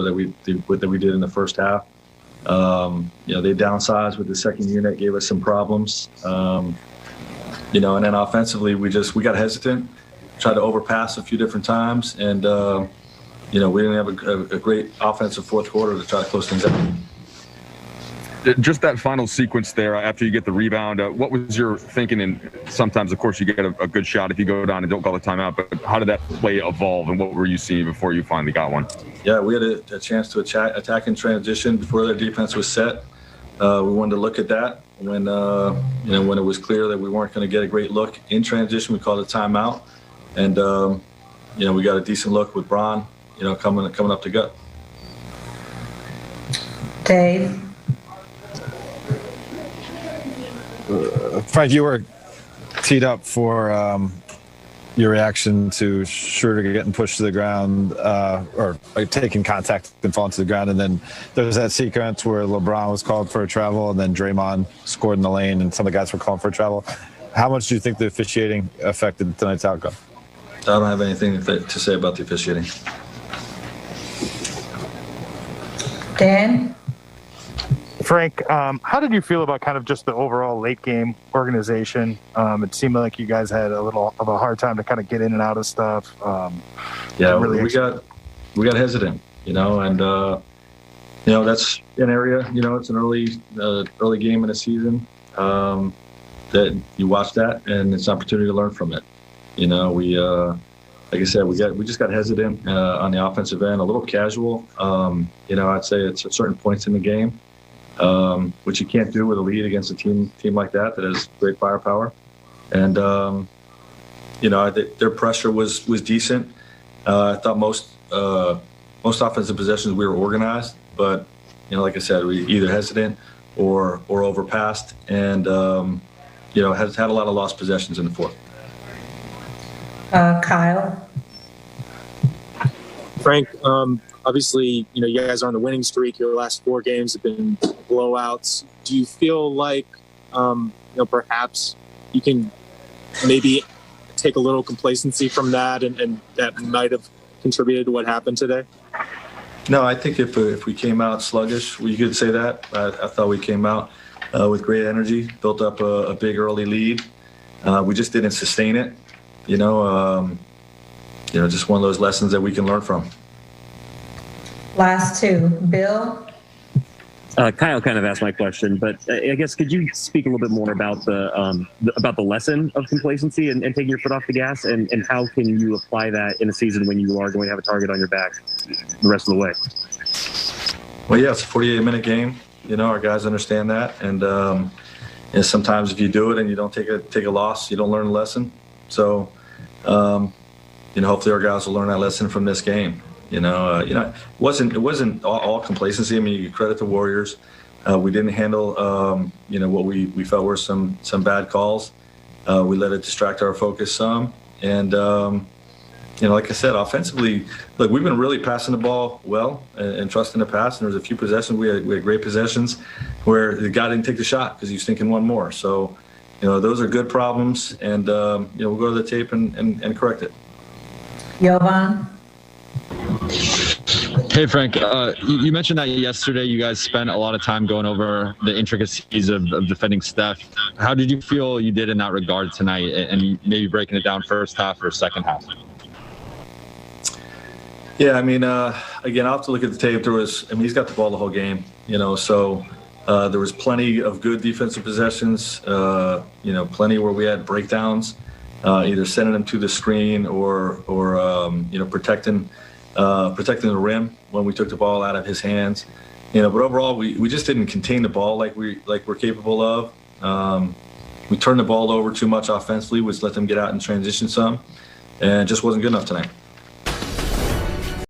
that we did in the first half. They downsized with the second unit, gave us some problems. And then offensively, we got hesitant, tried to overpass a few different times, and we didn't have a great offensive fourth quarter to try to close things out. Just that final sequence there after you get the rebound, what was your thinking? And sometimes, of course, you get a good shot if you go down and don't call the timeout, but how did that play evolve, and what were you seeing before you finally got one? Yeah, we had a chance to attack in transition before their defense was set. We wanted to look at that. When it was clear that we weren't going to get a great look in transition, we called a timeout. And, we got a decent look with Bron, coming up to gut. Dave? Frank, you were teed up for your reaction to Schroeder getting pushed to the ground or taking contact and falling to the ground. And then there was that sequence where LeBron was called for a travel, and then Draymond scored in the lane, and some of the guys were called for a travel. How much do you think the officiating affected tonight's outcome? I don't have anything to say about the officiating. Dan? Frank, how did you feel about kind of just the overall late game organization? It seemed like you guys had a little of a hard time to kind of get in and out of stuff. We got hesitant, and that's an area. It's an early game in the season that you watch that, and it's an opportunity to learn from it. Like I said, we just got hesitant on the offensive end, a little casual. I'd say it's at certain points in the game. Which you can't do with a lead against a team like that has great firepower. And, their pressure was decent. I thought most offensive possessions we were organized, but, like I said, we either hesitant or overpassed, and, had a lot of lost possessions in the fourth. Kyle? Frank, obviously, you guys are on the winning streak. Your last 4 games have been blowouts. Do you feel like, perhaps you can maybe take a little complacency from that, and that might have contributed to what happened today? No, I think if we came out sluggish, you could say that. I thought we came out with great energy, built up a big early lead. We just didn't sustain it. Just one of those lessons that we can learn from. Last 2. Bill? Kyle kind of asked my question, but I guess could you speak a little bit more about the lesson of complacency and taking your foot off the gas, and how can you apply that in a season when you are going to have a target on your back the rest of the way? Well, yeah, it's a 48-minute game. Our guys understand that, and sometimes if you do it and you don't take a loss, you don't learn a lesson. So, hopefully our guys will learn that lesson from this game. It wasn't all complacency. I mean, you credit the Warriors. We didn't handle, what we felt were some bad calls. We let it distract our focus some. And, like I said, offensively, look, we've been really passing the ball well and trusting the pass. And there was a few possessions. We had great possessions where the guy didn't take the shot because he was thinking one more. So, those are good problems. And, we'll go to the tape and correct it. Jovan? Hey, Frank, you mentioned that yesterday you guys spent a lot of time going over the intricacies of defending Steph. How did you feel you did in that regard tonight, and maybe breaking it down first half or second half? Yeah, I mean, again, I'll have to look at the tape. He's got the ball the whole game, so there was plenty of good defensive possessions, plenty where we had breakdowns, either sending them to the screen or protecting the rim when we took the ball out of his hands. But overall, we just didn't contain the ball like we're capable of. We turned the ball over too much offensively, which let them get out and transition some, and it just wasn't good enough tonight.